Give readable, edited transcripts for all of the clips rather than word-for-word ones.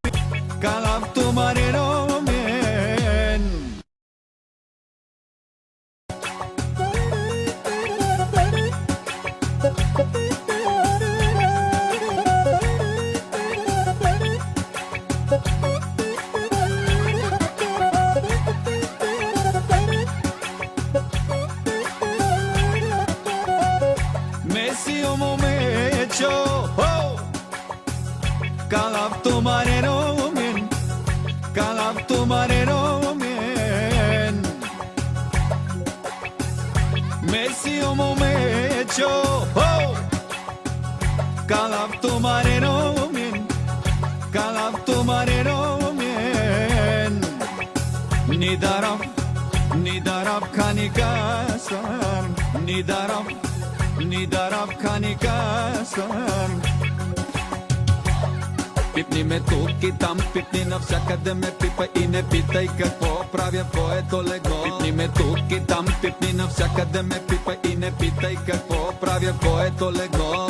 ca laptul marinero men. Messi o momento, oh, ca laptul marinero men, ca laptul marinero men. Messi o momento, oh, ca laptul marinero men, ca laptul marinero men. Ni darab kanikasan, ni darab kanikasan. Пипни ме тук и там, пипни навсякъде ме пипа и не питай какво правя в твоето легло. Пипни ме тук и там, пипни навсякъде ме пипа и не питай какво правя в твоето легло.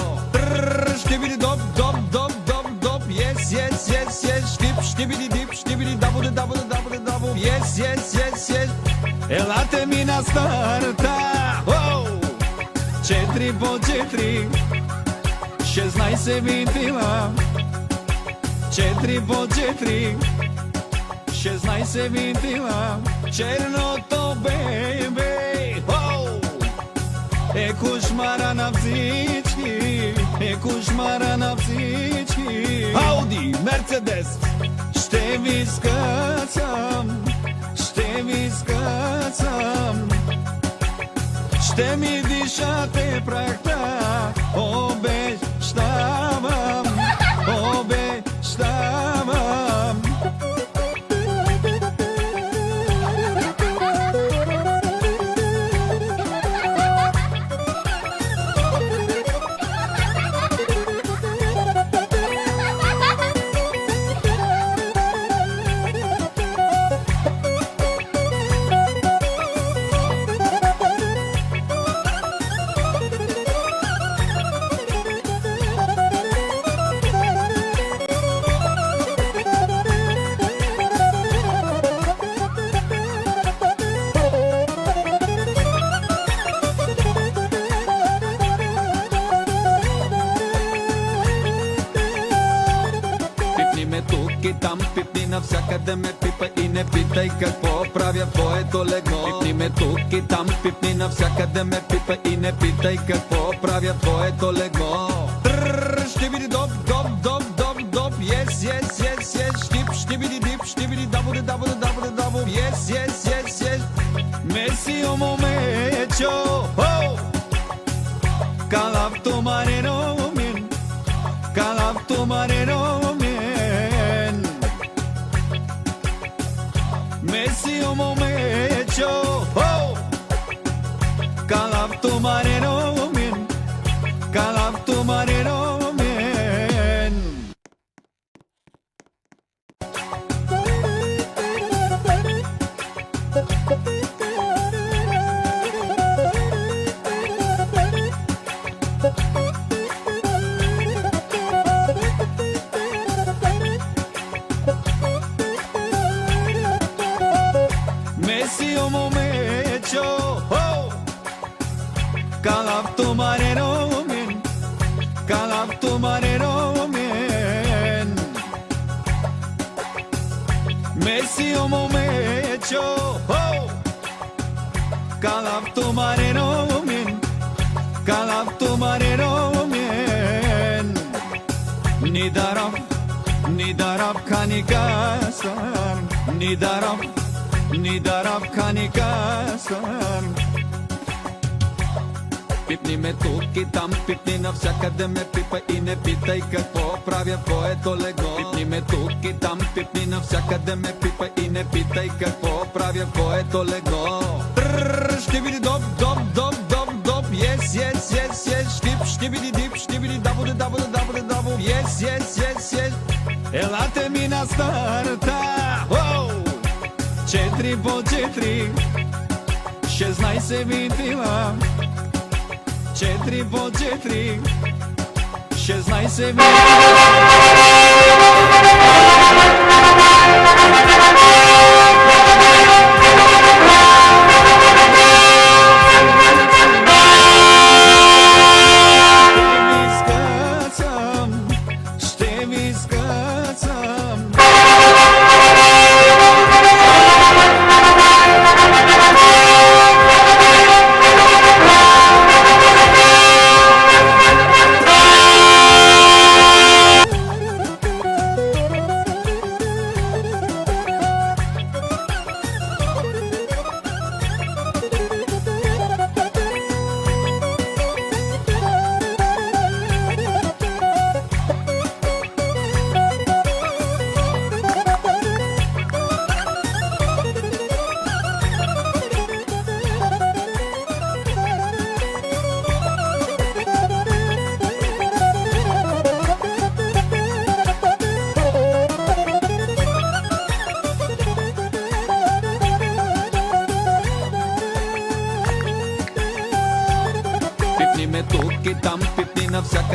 Ще види доп, доп, доп, доп, доп, yes, yes, yes, yes, ще види дабо, yes, yes, yes, yes. Елате ми на старта, 4 по 4, 16 винтила. 4 по 4, 16 винтила. Черното бебе, е кошмара на всички, е кошмара на всички. Ауди, Мерцедес, ще ви скъсам, ще ви скъсам. Ще ми дишате прахта, обещавам, обещавам. Тук и там, пипни навсякъде ме пипа и не питай какво правя в твоето легло. Пипни ме тук и там, пипни навсякъде ме пипа и не питай какво правя в твоето легло. Ще види доп, доп, доп, доп, доп, yes, yes, yes, yes, ще види дабо, yes, yes, yes, yes. Меси о момечо, ca laptul marinero men, ca laptul marinero men. Messi o momento, ca laptul marinero men, ca laptul marinero men. Messi o momento, ca laptul marinero men, ca laptul marinero men. Messi o momento, ca laptul marinero men, ca laptul marinero men. Ni darab kanikasan, ni darab kanikasan. Пипни ме тук и там, пипни навсякъде ме пипа и не питай какво правя в твоето легло. Пипни ме тук и там, пипни навсякъде ме пипа и не питай какво правя в твоето легло. Ще види доп, доп, доп, доп, доп, yes, yes, yes, yes, ще види дабо, yes, yes, yes, yes. Елате ми на старта, 4 по 4, 16 винтила. 4 по 4, 16 винтила.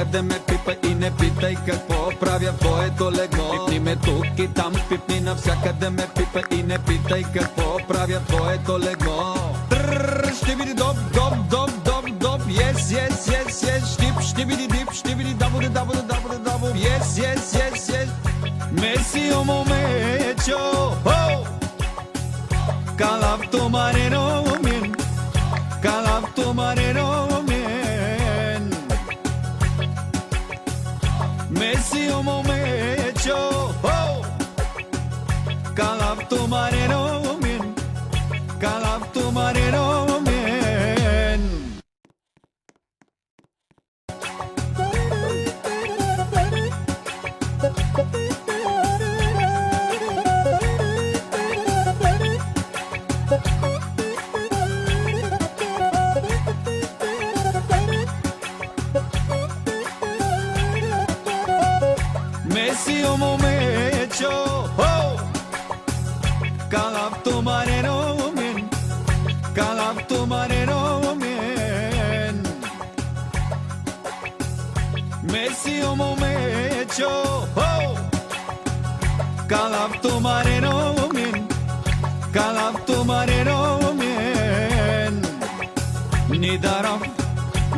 навсякъде ме пипа и не питай какво правя в твоето легло. Пипни ме тук и там, пипни навсякъде ме пипа и не питай какво правя в твоето легло. Ще види доп, доп, доп, доп, доп, yes, yes, yes, yes, штип, ще види дип, ще види дабо, дабо, дабо, дабо, yes, yes, yes, yes, Messi o momecho, oh, kalap to marino min, kalap to marino min, Messi o momecho, oh, kalap to marino min, kalap to marino min. Messi o momecho, oh, kalap to marino min, kalap to marino min, Messi o momecho, oh, kalap to marino min, kalap to marino min.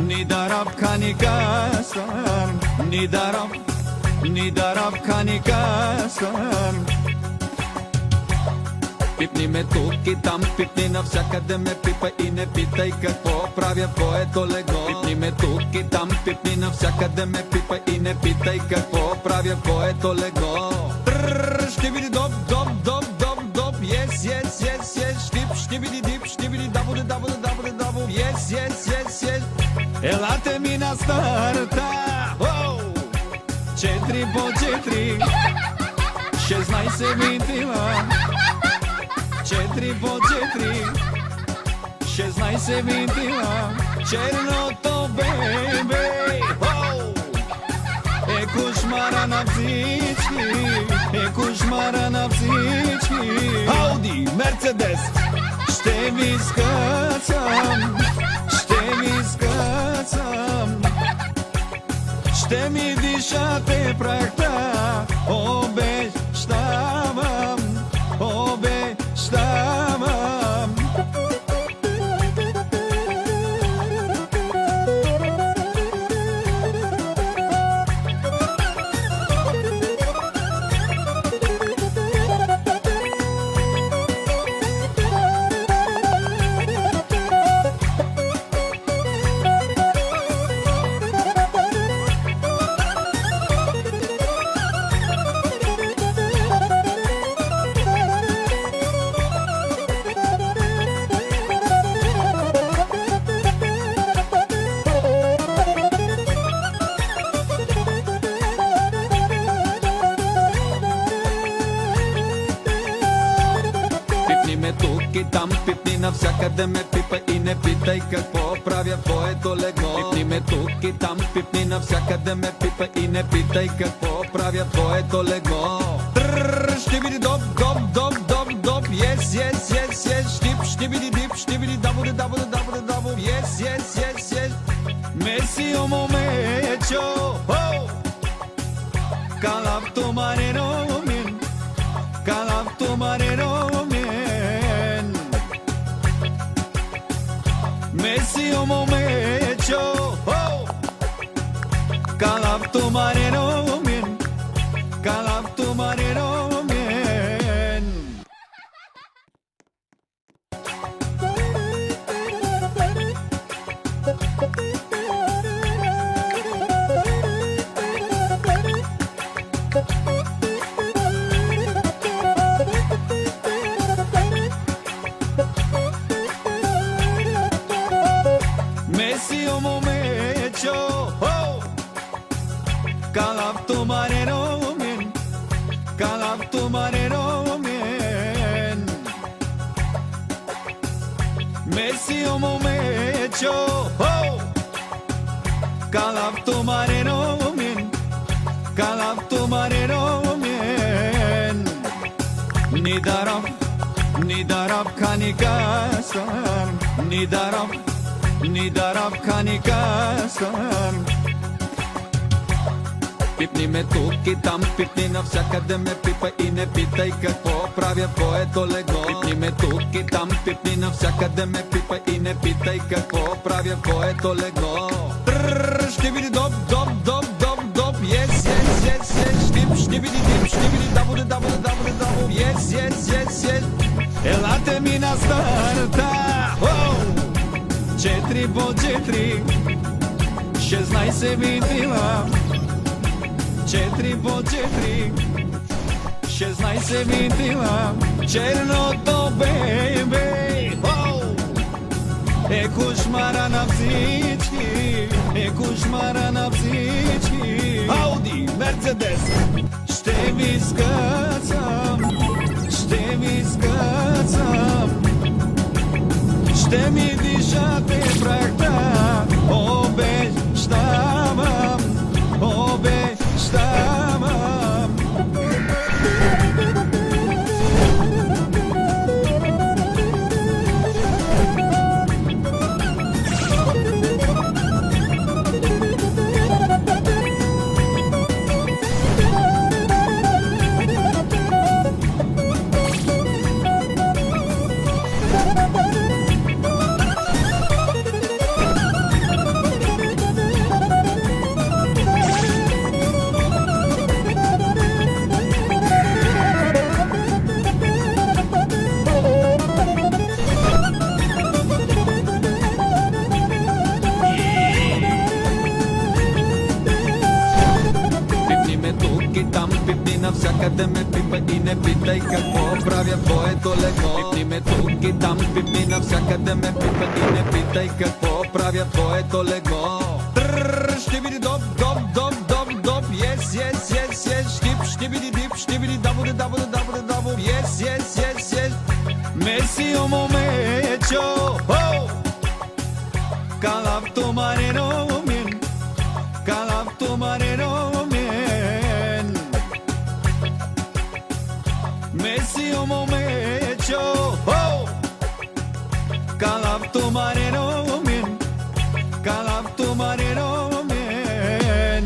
Nidarab khani kasan, Nidarab khani kasan. Пипни ме тук и там, пипни навсякъде ме пипа и не питай какво правя в твоето легло. Пипни ме тук и там, пипни навсякъде ме пипа и не питай какво правя в твоето легло. Ще види доп, доп, доп, доп, доп, yes, yes, yes, yes, штип, ще види дип, ще види дабо, дабо, дабо, дабо, yes, yes, yes, yes. Елате ми на старта, 4 по 4, 16 винтила. 4 по 4, 16 винтила, черното бебе, е кошмара на всички, е кошмара на всички. Ауди, Мерцедес, ще ви скъсам, ще ви скъсам, ще ми дишате прахта, обещавам, обещавам. Тук и там, пипни навсякъде ме пипа и не питай какво правя в твоето легло. Пипни ме тук и там, пипни навсякъде ме пипа и не питай какво правя в твоето легло. Ще види доп, доп, доп, доп, доп, yes, yes, yes, yes, штип, ще види дип, ще види дабо, дабо, дабо, дабо, yes, yes, yes, yes, Messi o momecho, oh, kalap to marino min, kalap to marino min, Messi o momecho, oh, kalap to marino min, kalap to marino min. Messi o momecho, oh, kalap to marino min, kalap to marino min, Messi o momecho, oh, kalap to marino min, kalap to marino min. Nidarab khani kasan, Nidarab khani kasan. Пипни ме тук и там, пипни навсякъде ме пипай и не питай какво правя в твоето легло. Пипни ме тук и там, пипни навсякъде ме пипай и не питай какво правя в твоето легло. Ще види доп, доп, доп, доп, доп, yes, yes, yes, yes, штип, ще види дип, ще види дабуде, дабуде, дабуде, дабуде, yes, yes, yes, yes. Елате ми на старта, 4 по 4, 16 винтила, 4 по 4, 16 винтила, черното бейбе, е кошмара на всички, е кошмара на всички. Ауди, Мерцедес, ще ви скъсам, ще ви скъсам, ще ми дишате прахта, обещавам, обещавам. Навсякъде ме пипай и не питай какво правя в твоето легло. Пипни ме тук и там, пипни навсякъде ме пипай и не питай какво правя в твоето легло. Ще види доп, доп, доп, доп, доп, yes, yes, yes, yes, штип, ще види дип, ще види дабуде, дабуде, дабуде, дабуде, yes, yes, yes, yes. Меси о момечо, calafto mareno min, calafto mareno min. Messi o momento, calafto mareno min, calafto mareno min.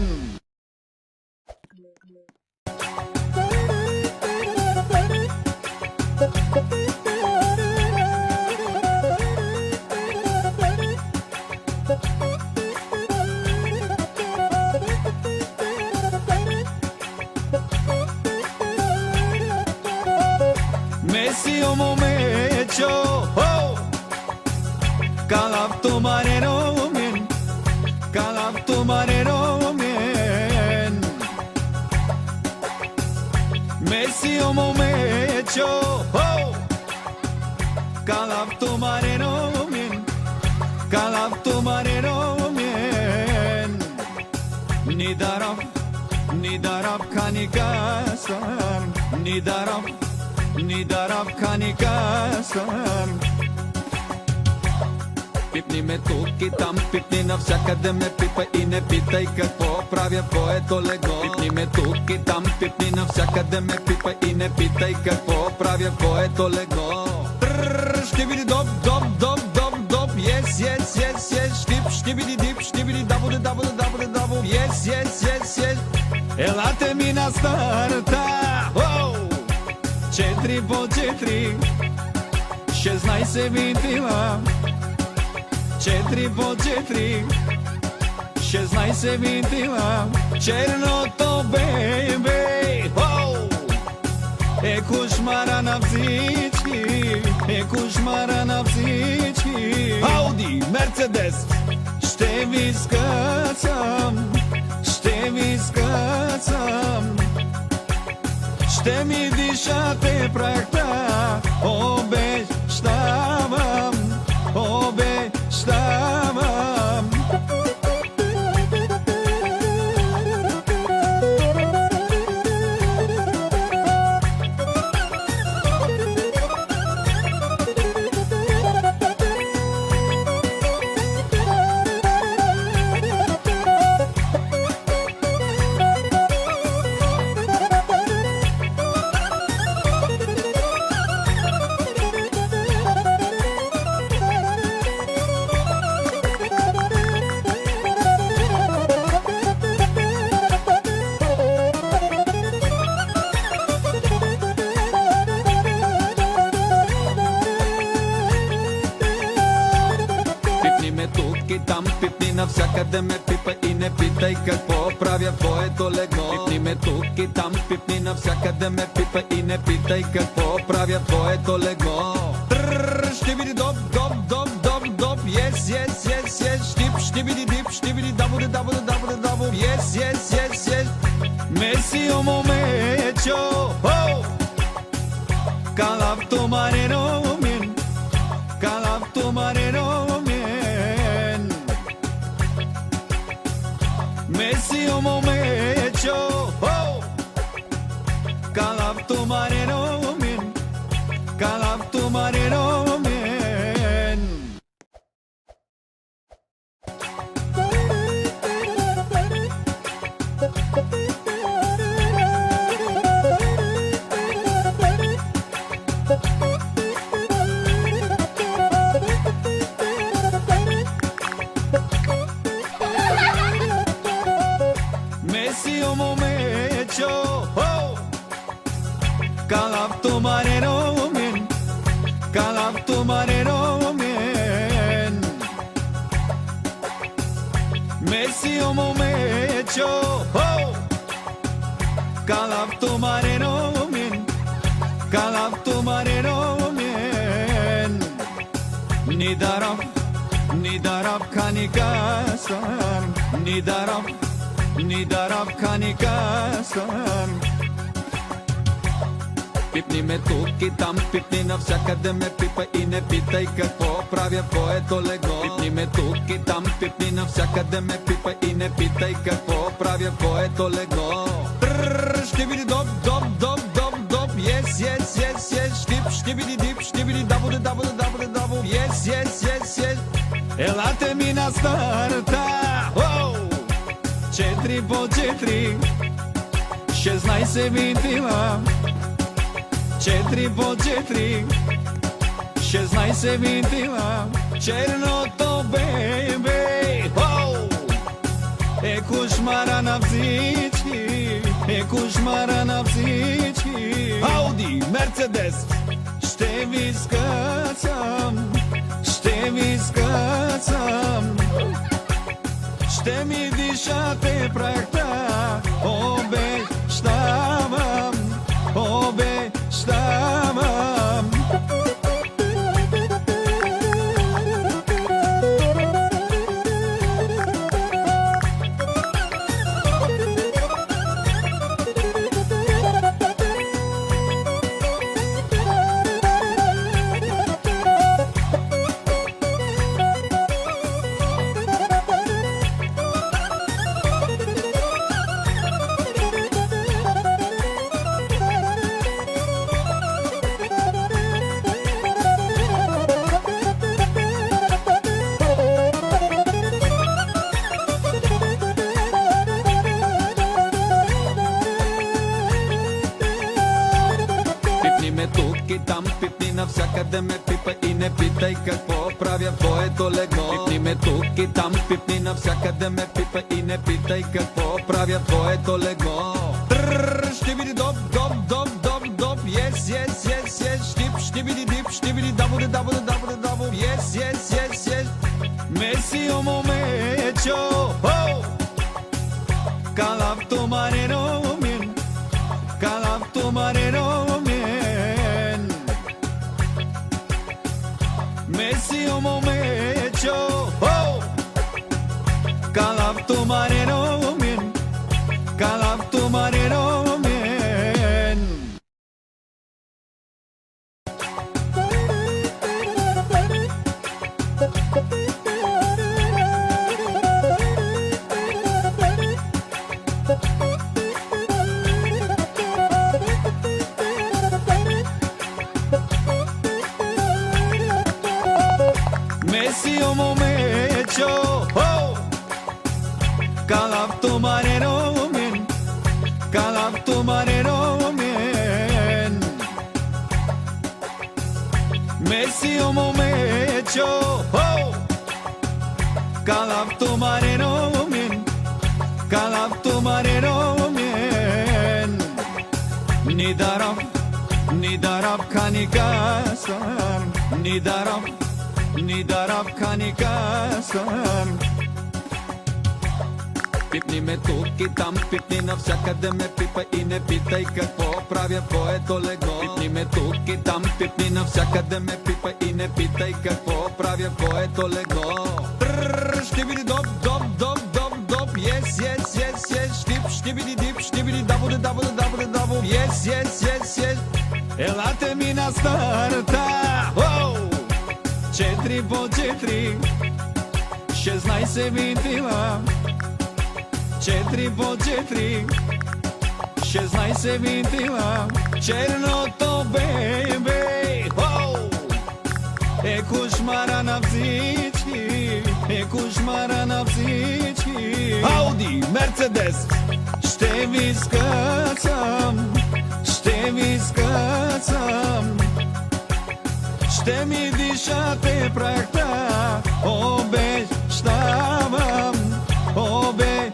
Messi o momento, calafto mareno min, calafto mareno min. Messi o momento, calafto mareno min, calafto mareno min. Nidarab kanikasan, Nidarab kanikasan. Пипни ме тук и там, пипни навсякъде ме пипай и не питай какво правя в твоето легло. Пипни ме тук и там, пипни навсякъде ме пипай и не питай какво правя в твоето легло. Ще види доп, доп, доп, доп, доп, yes, yes, yes, yes, штип, ще види дип, ще види дабуде, дабуде, дабуде, дабуде, yes, yes, yes, yes. Елате ми на старта, 4 по 4, 16 винтила, 4 по 4, 16 винтила, черното бейбе, е кошмара на всички, е кошмара на всички. Ауди, Мерцедес, ще ви скъсам, ще ви скъсам, ще ми дишате прахта, обещавам, обещавам. навсякъде ме пипа и не питай какво правя в твоето легло. Пипни ме тук и там, пипни навсякъде ме пипа и не питай какво правя в твоето легло. Ще види доп, доп, доп, доп, доп, yes, yes, yes, yes, штип, ще види дип, ще види дабуде, дабуде, дабуде, дабуде, yes, yes, yes, yes, Messi o momecho, oh, kalap tu marino min, kalap tu marino min, Messi o momecho, oh, kalap tu marino min, kalap tu marino min. Messi o momecho, oh, kalap tu marino min, kalap tu marino min, Messi o momecho, oh, kalap tu marino min, kalap tu marino min, nidarab kanikasan, nidarab kanikasan. Пипни ме тук и там, пипни навсякъде ме пипа и не питай какво правя в твоето легло. Пипни ме тук и там, пипни навсякъде ме пипа и не питай какво правя в твоето легло. Ще види доп, доп, доп, доп, доп, yes, yes, yes, yes, штип, ще види дип, ще види дабуде, дабуде, дабуде, дабуде, yes, yes, yes, yes. Елате ми на старта, оу! 4 по 4, 16 винтила. 4 по 4, 16 винтила. Черното бебе, оу! Е кошмара на всички, е кошмара на всички. Ауди, Мерцедес, ще ви скъсам, ще ви скъсам. Ще ми дишате прахта, обещавам, обещавам. Тук и там, пипни навсякъде ме пипа и не питай какво правя в твоето легло. Пипни ме тук и там, пипни навсякъде ме пипа и не питай какво правя в твоето легло. Ще види доп, доп, доп, доп, доп, yes, yes, yes, yes, штип, ще види дип, ще види дабуде, дабуде, дабуде, дабуде, yes, yes, yes, yes, Messi o momecho, oh, kalap tu marino min, kalap tu marino min, Messi o momecho, oh, kalap tu marino min, kalap tu marino min. Messi o momecho, oh, kalap tu marino min, kalap tu marino min, Messi o momecho, oh, kalap tu marino min, kalap tu marino min, nidarab kanikasan, nidarab kanikasan. Пипни ме тук и там, пипни навсякъде ме пипай и не питай какво правя в твоето легло. Пипни ме тук и там, пипни навсякъде ме пипай и не питай какво правя в твоето легло. Ще биди доп, доп, доп, доп, доп, yes, yes, yes, yes, штип, штибиди дип, штибиди дабуде, дабуде, дабуде, дабу, yes, yes, yes, yes. Елате ми на старта, 4 по 4, 16 винтила. 4 по 4, 16 винтила. Черното бебе е кошмара на всички, е кошмара на всички. Ауди, Мерцедес, ще ви скъсам, ще ви скъсам. Ще ми дишате прахта, обещавам, обещавам.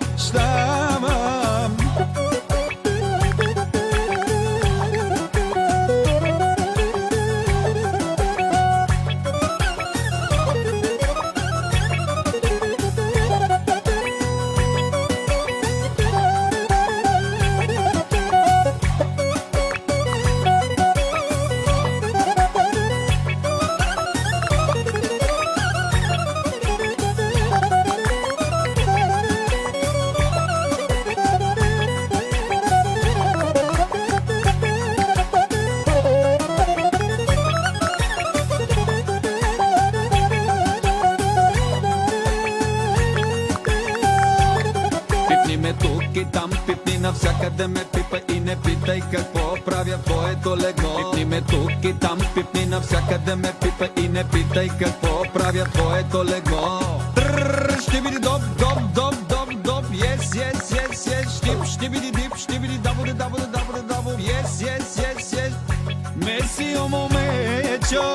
Тук и там, пипни навсякъде ме пипай и не питай какво правя в твоето легло. Пипни ме тук и там, пипни навсякъде ме пипай и не питай какво правя в твоето легло. Ще биди доп, доп, доп, доп, доп, yes, yes, yes, yes, штип, штибиди дип, штибиди дабуде, дабуде, дабуде, дабу, yes, yes, yes, yes. Месио момечо,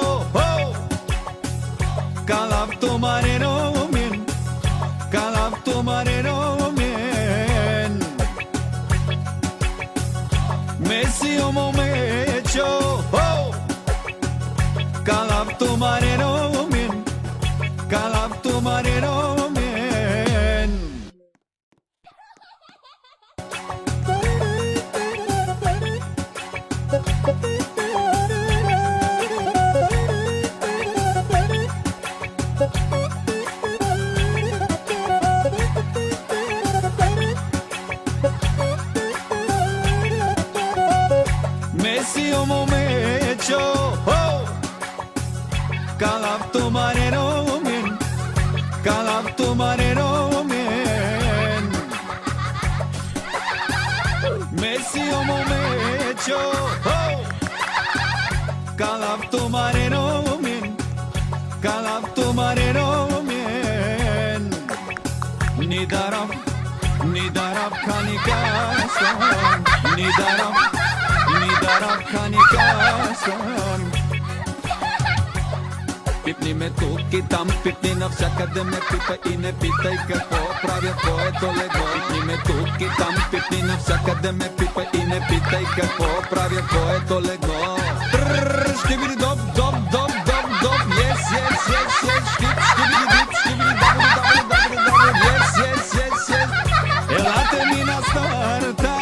calafto mareno min, calafto mareno min. Mesio momento, calafto mareno min, calafto mareno min. Mesio momento, calafto mareno min, calafto mareno min. Mesio momento, calafto mareno min, calafto mareno min. Nidarab, nidarab kanikasam, nidarab. Nidarab kanikasam. Пипни ме тук и там, пипни навсякъде ме пипай и не питай какво правя в твоето легло. Пипни ме тук и там, пипни навсякъде ме пипай и не питай какво правя в твоето легло. Ще биди доп, доп, доп, доп, доп, yes, yes, yes, yes, штип, штибиди дип, штибиди дабуде, дабуде, дабуде, дабу, yes, yes, yes, yes. Елате ми на старта,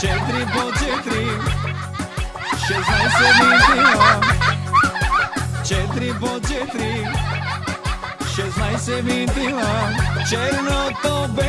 4 по 4, 16 винтила. 4 по 4, 16 винтила. Черното бе